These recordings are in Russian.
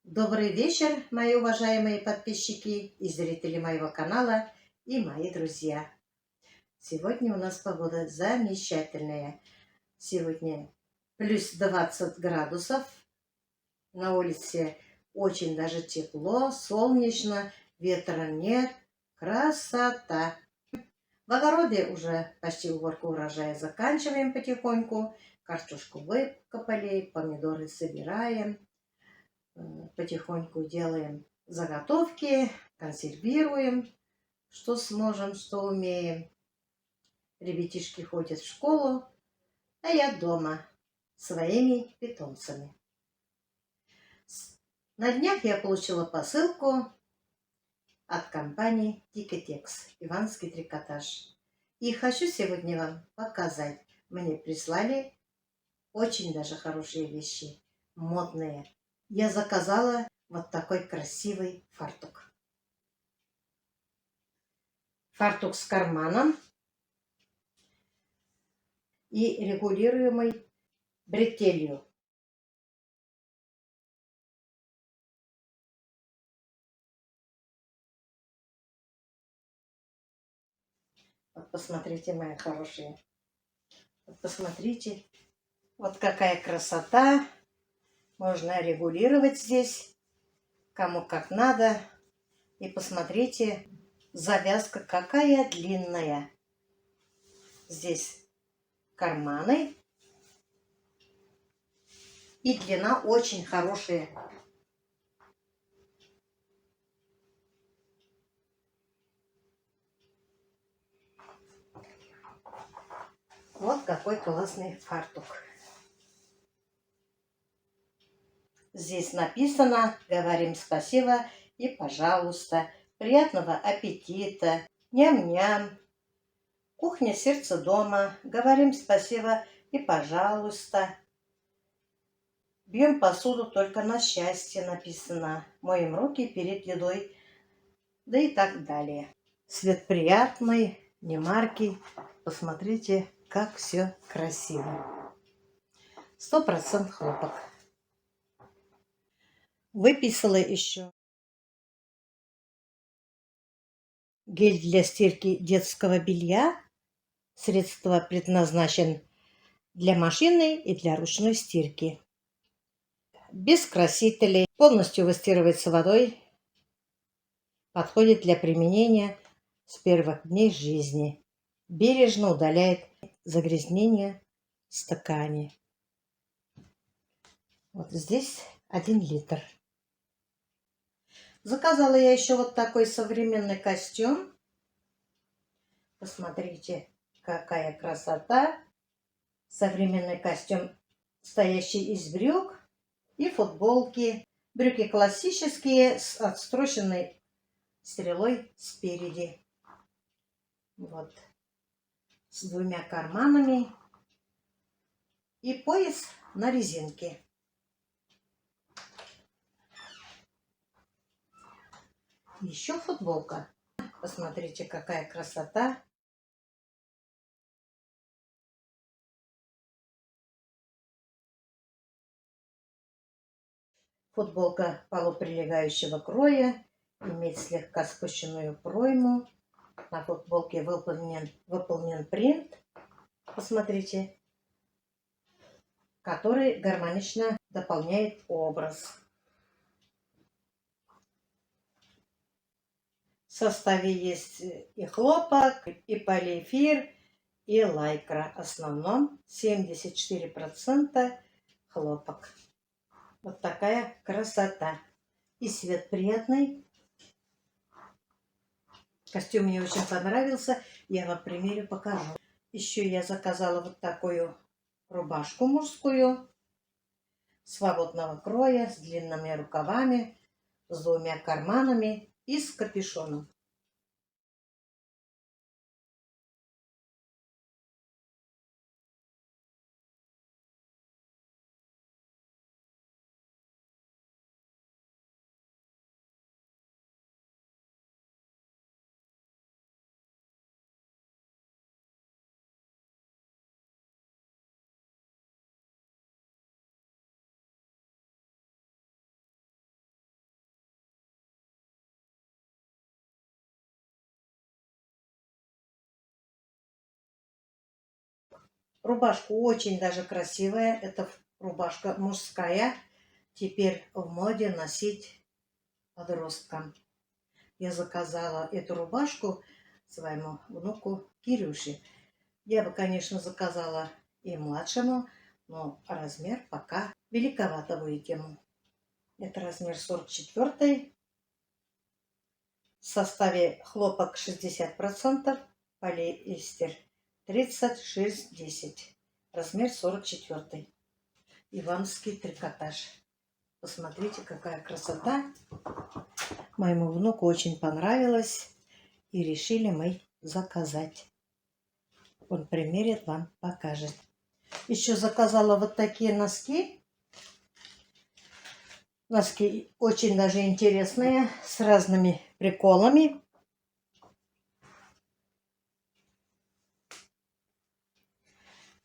Добрый вечер, мои уважаемые подписчики и зрители моего канала и мои друзья. Сегодня у нас погода замечательная. Сегодня плюс 20 градусов. На улице очень даже тепло, солнечно, ветра нет. Красота! В огороде уже почти уборку урожая заканчиваем потихоньку. Картошку выкопали, помидоры собираем. Потихоньку делаем заготовки, консервируем, что сможем, что умеем. Ребятишки ходят в школу, а я дома с своими питомцами. На днях я получила посылку от компании Тикетекс, Иванский трикотаж. И хочу сегодня вам показать. Мне прислали очень даже хорошие вещи, модные. Я заказала вот такой красивый фартук. Фартук с карманом и регулируемой бретелью. Вот посмотрите, мои хорошие. Вот посмотрите, вот какая красота. Можно регулировать здесь, кому как надо. И посмотрите, завязка какая длинная. Здесь карманы. И длина очень хорошая. Вот какой классный фартук. Здесь написано: говорим спасибо и пожалуйста. Приятного аппетита. Ням-ням. Кухня сердце дома. Говорим спасибо и пожалуйста. Бьем посуду только на счастье, написано. Моем руки перед едой. Да и так далее. Цвет приятный, не маркий. Посмотрите, как все красиво. 100% хлопок. Выписала еще гель для стирки детского белья. Средство предназначен для машинной и для ручной стирки. Без красителей. Полностью выстирывается водой. Подходит для применения с первых дней жизни. Бережно удаляет загрязнение с ткани. Вот здесь 1 литр. Заказала я еще вот такой современный костюм. Посмотрите, какая красота. Современный костюм, состоящий из брюк и футболки. Брюки классические с отстроченной стрелой спереди. Вот. С 2 карманами. И пояс на резинке. Еще футболка. Посмотрите, какая красота. Футболка полуприлегающего кроя. Имеет слегка спущенную пройму. На футболке выполнен принт. Посмотрите. Который гармонично дополняет образ. В составе есть и хлопок, и полиэфир, и лайкра. В основном 74% хлопок. Вот такая красота. И цвет приятный. Костюм мне очень понравился. Я вам примерю, покажу. Еще я заказала вот такую рубашку мужскую. Свободного кроя, с длинными рукавами, с 2 карманами и с капюшоном. Рубашка очень даже красивая. Это рубашка мужская. Теперь в моде носить подросткам. Я заказала эту рубашку своему внуку Кирюше. Я бы, конечно, заказала и младшему, но размер пока великовато будет ему. Это размер 44. В составе хлопок 60%, полиэстер 36-10. Размер 44. Ивановский трикотаж. Посмотрите, какая красота. Моему внуку очень понравилось. И решили мы заказать. Он примерит, вам покажет. Еще заказала вот такие носки. Носки очень даже интересные, с разными приколами.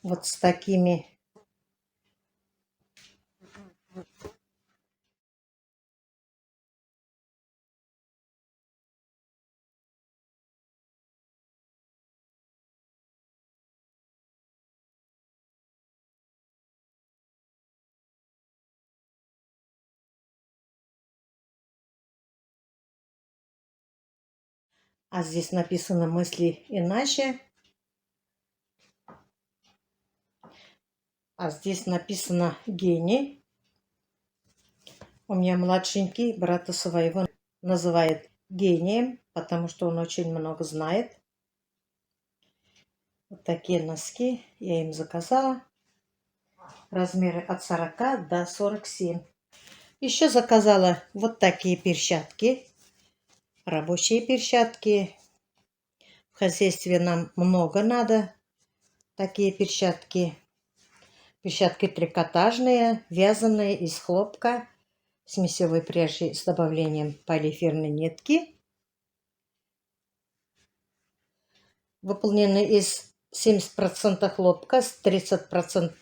Вот с такими. А здесь написано «Мысли иначе». А здесь написано «Гений». У меня младшенький брата своего называет гением, потому что он очень много знает. Вот такие носки я им заказала. Размеры от 40 до 47. Еще заказала вот такие перчатки. Рабочие перчатки. В хозяйстве нам много надо. Такие перчатки. Перчатки трикотажные, вязаные из хлопка, с смесевой пряжи с добавлением полиэфирной нитки. Выполнены из 70% хлопка, с 30%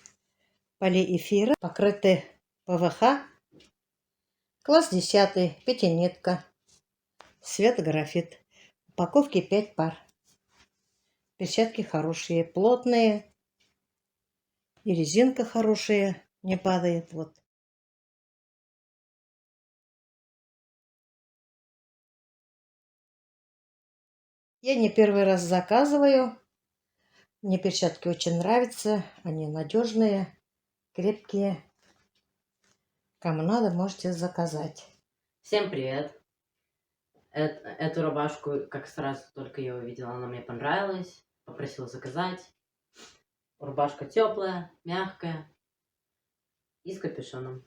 полиэфира, покрыты ПВХ. Класс 10, пятинитка, цвет графит. Упаковки 5 пар. Перчатки хорошие, плотные. И резинка хорошая, не падает. Вот. Я не первый раз заказываю. Мне перчатки очень нравятся. Они надежные, крепкие. Кому надо, можете заказать. Всем привет! Эту рубашку, как сразу только я увидела, она мне понравилась. Попросила заказать. Рубашка теплая, мягкая и с капюшоном.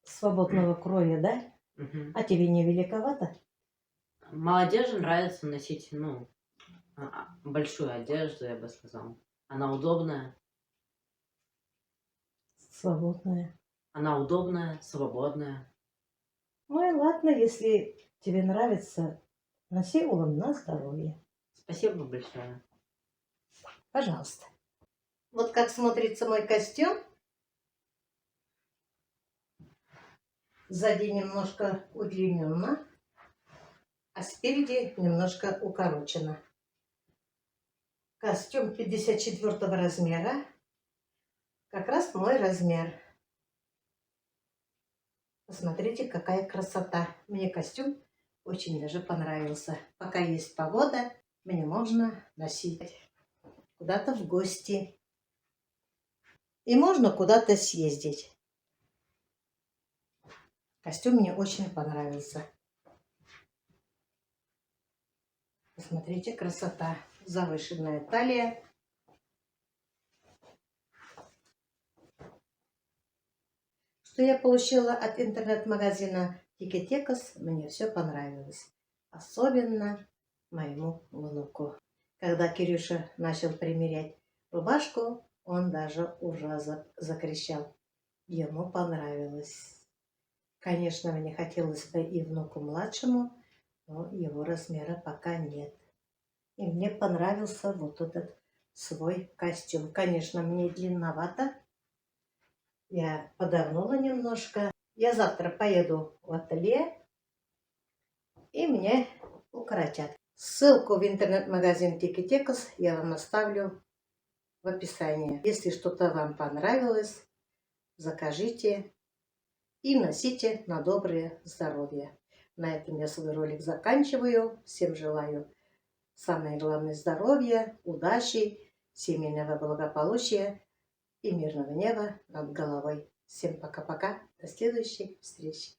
Свободного кроя, да? Угу. А тебе не великовато? Молодежи нравится носить, большую одежду, я бы сказал. Она удобная. Свободная. Она удобная, свободная. Ну и ладно, если тебе нравится, носи улом на здоровье. Спасибо большое. Пожалуйста. Вот как смотрится мой костюм. Сзади немножко удлиненно, а спереди немножко укорочено. Костюм 54 размера. Как раз мой размер. Посмотрите, какая красота. Мне костюм очень даже понравился. Пока есть погода, мне можно носить куда-то в гости. И можно куда-то съездить. Костюм мне очень понравился. Посмотрите, красота. Завышенная талия. Что я получила от интернет-магазина Тикетекс, мне все понравилось. Особенно моему внуку. Когда Кирюша начал примерять рубашку, он даже ужасно закричал. Ему понравилось. Конечно, мне хотелось бы и внуку младшему, но его размера пока нет. И мне понравился вот этот свой костюм. Конечно, мне длинновато. Я подогнула немножко. Я завтра поеду в ателье, и мне укоротят. Ссылку в интернет-магазин Тикетекс я вам оставлю в описании. Если что-то вам понравилось, закажите и носите на доброе здоровье. На этом я свой ролик заканчиваю. Всем желаю самое главное здоровья, удачи, семейного благополучия и мирного неба над головой. Всем пока-пока. До следующей встречи.